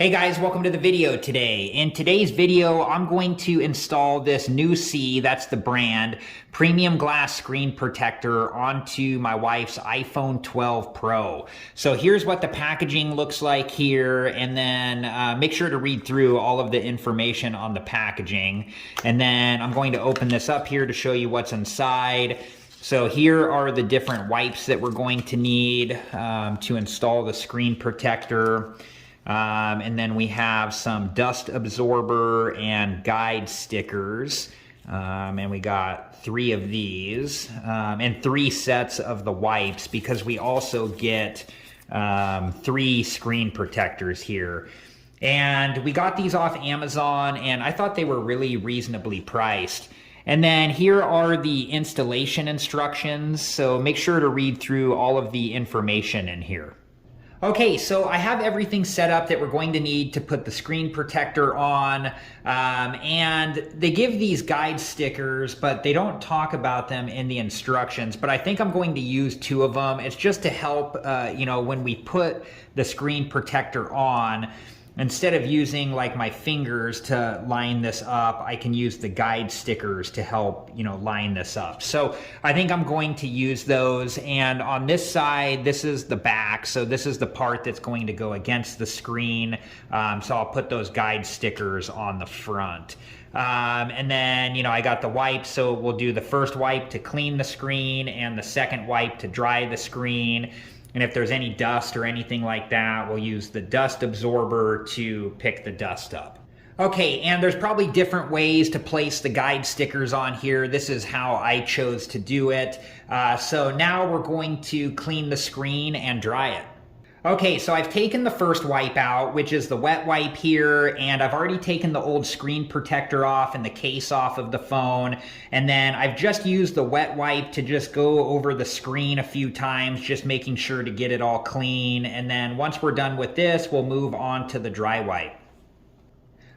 Hey guys, welcome to the video today. In today's video, I'm going to install this NuSee, that's the brand, premium glass screen protector onto my wife's iPhone 12 Pro. So here's what the packaging looks like here, and then make sure to read through all of the information on the packaging. And then I'm going to open this up here to show you what's inside. So here are the different wipes that we're going to need to install the screen protector. And then we have some dust absorber and guide stickers. And we got 3 of these and 3 sets of the wipes because we also get 3 screen protectors here. And we got these off Amazon and I thought they were really reasonably priced. And then here are the installation instructions. So make sure to read through all of the information in here. Okay, so I have everything set up that we're going to need to put the screen protector on, and they give these guide stickers, but they don't talk about them in the instructions, but I think I'm going to use 2 of them. It's just to help, when we put the screen protector on, instead of using like my fingers to line this up, I can use the guide stickers to help, line this up. So I think I'm going to use those. And on this side, this is the back. So this is the part that's going to go against the screen. So I'll put those guide stickers on the front. And then, I got the wipes. So we'll do the first wipe to clean the screen and the second wipe to dry the screen. And if there's any dust or anything like that, we'll use the dust absorber to pick the dust up. Okay, and there's probably different ways to place the guide stickers on here. This is how I chose to do it. So now we're going to clean the screen and dry it. Okay, so I've taken the first wipe out, which is the wet wipe here, and I've already taken the old screen protector off and the case off of the phone, and then I've just used the wet wipe to just go over the screen a few times, just making sure to get it all clean, and then once we're done with this, we'll move on to the dry wipe.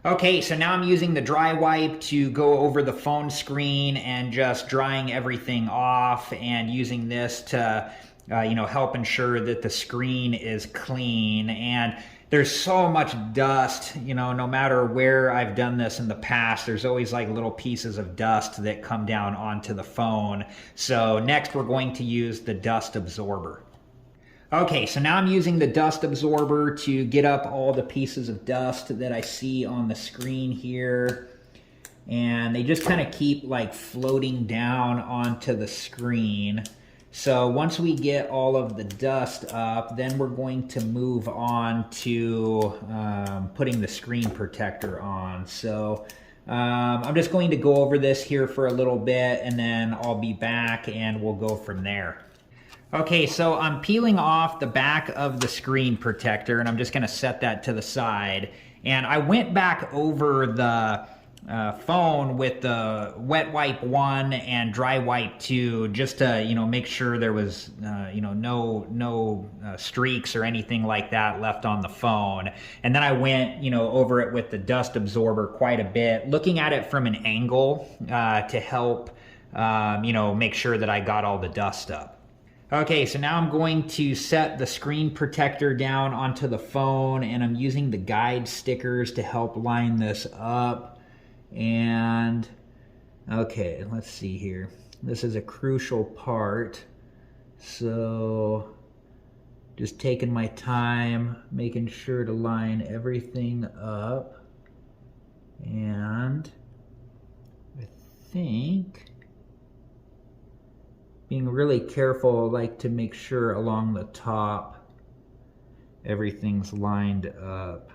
Okay, so now I'm using the dry wipe to go over the phone screen and just drying everything off and using this to help ensure that the screen is clean. And there's so much dust, no matter where I've done this in the past, there's always like little pieces of dust that come down onto the phone. So next we're going to use the dust absorber. Okay, so now I'm using the dust absorber to get up all the pieces of dust that I see on the screen here. And they just kind of keep like floating down onto the screen. So once we get all of the dust up, then we're going to move on to putting the screen protector on. So I'm just going to go over this here for a little bit and then I'll be back and we'll go from there. Okay, so I'm peeling off the back of the screen protector and I'm just gonna set that to the side. And I went back over the phone with the wet wipe 1 and dry wipe 2 just to make sure there was no streaks or anything like that left on the phone. And then I went over it with the dust absorber quite a bit, looking at it from an angle to help make sure that I got all the dust up. Okay, so now I'm going to set the screen protector down onto the phone and I'm using the guide stickers to help line this up. And okay, let's see here. This is a crucial part. So just taking my time, making sure to line everything up. And I think being really careful, like to make sure along the top everything's lined up.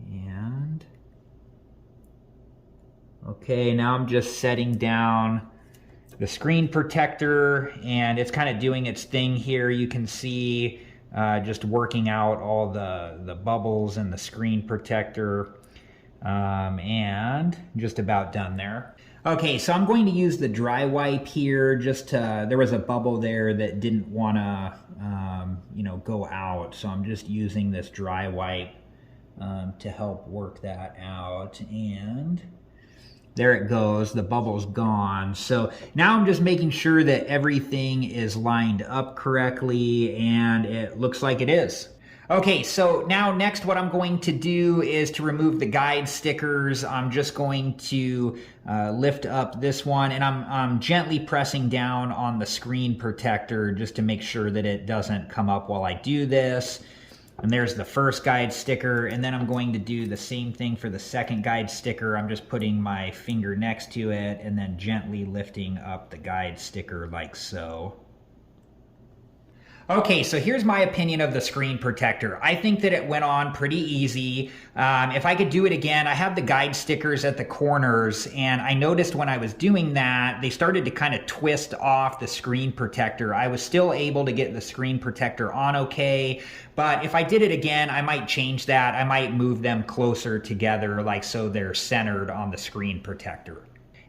And okay, now I'm just setting down the screen protector and it's kind of doing its thing here. You can see just working out all the bubbles in the screen protector and just about done there. Okay, so I'm going to use the dry wipe here just to, there was a bubble there that didn't want to, go out. So I'm just using this dry wipe to help work that out. And there it goes, the bubble's gone. So now I'm just making sure that everything is lined up correctly and it looks like it is. Okay, so now next what I'm going to do is to remove the guide stickers. I'm just going to lift up this one, and I'm gently pressing down on the screen protector just to make sure that it doesn't come up while I do this. And there's the first guide sticker, and then I'm going to do the same thing for the second guide sticker. I'm just putting my finger next to it and then gently lifting up the guide sticker like so. Okay, so here's my opinion of the screen protector. I think that it went on pretty easy. If I could do it again, I have the guide stickers at the corners, and I noticed when I was doing that, they started to kind of twist off the screen protector. I was still able to get the screen protector on okay, but if I did it again, I might change that. I might move them closer together, like so they're centered on the screen protector.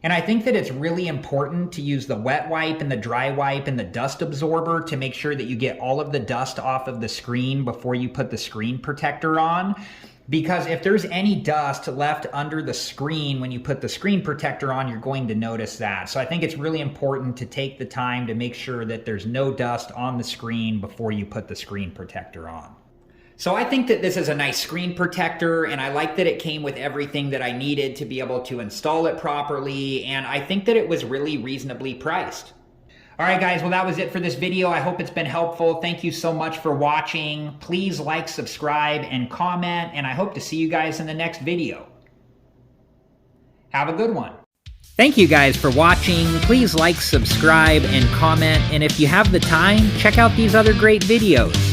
And I think that it's really important to use the wet wipe and the dry wipe and the dust absorber to make sure that you get all of the dust off of the screen before you put the screen protector on. Because if there's any dust left under the screen when you put the screen protector on, you're going to notice that. So I think it's really important to take the time to make sure that there's no dust on the screen before you put the screen protector on. So I think that this is a nice screen protector, and I like that it came with everything that I needed to be able to install it properly, and I think that it was really reasonably priced. All right, guys, well, that was it for this video. I hope it's been helpful. Thank you so much for watching. Please like, subscribe, and comment, and I hope to see you guys in the next video. Have a good one. Thank you guys for watching. Please like, subscribe, and comment, and if you have the time, check out these other great videos.